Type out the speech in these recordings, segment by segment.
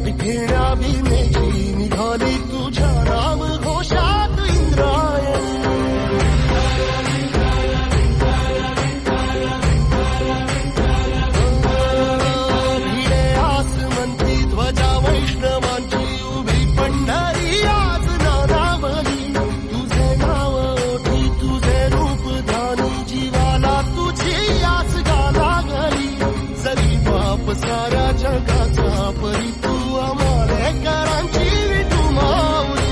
विखेण्या भीमेची निघाली तुझ्या नाम घोषात इंद्रायणी. भिडे आसमंती ध्वजा वैष्णवांची उभी पंढरी आज नानावली. तुझे नाव ओठी तुझे रूप ध्यानी जीवाला तुझी आस गा लागली. जरी बाप साऱ्या जगाचा परी तू आमालेकरांची विठू माऊली.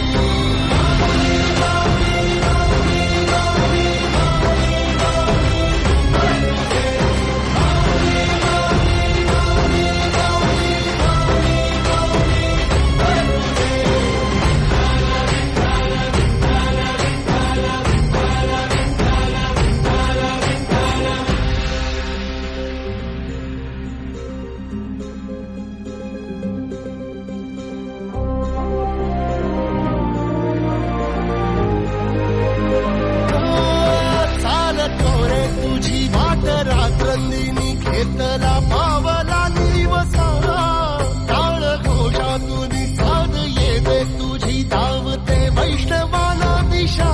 तुझी वाट रात्रंदिनी घेतला पावला निवसाला. टाळ घोषातून साध येते तुझी धावते वैष्णवाला दिशा.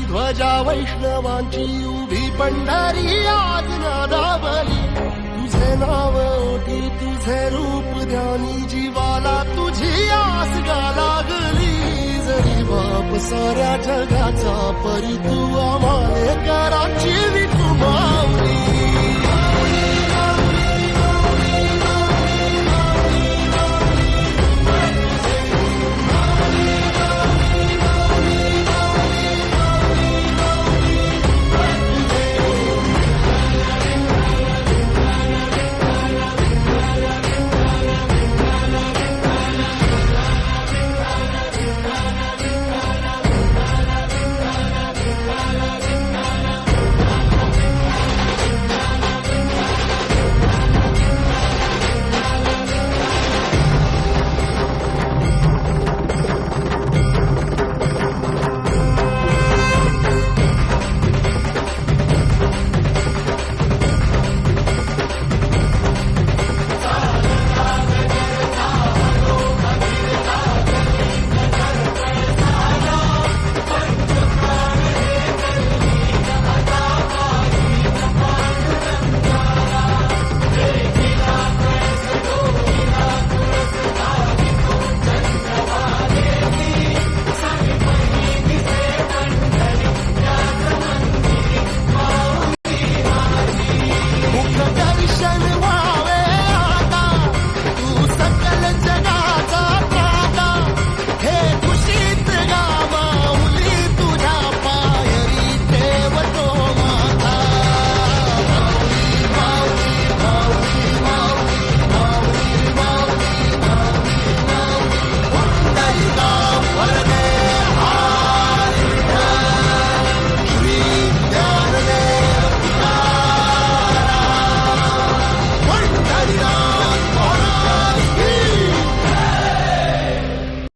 ध्वजा वैष्णवांची उभी पंढरी आज नादावली. तुझे नाव ओठी तुझे रूप ध्यानी जीवाला तुझी आस गा लागली. जरी बाप साऱ्या जगाचा परी तू आमालेकरांची विठू माऊली.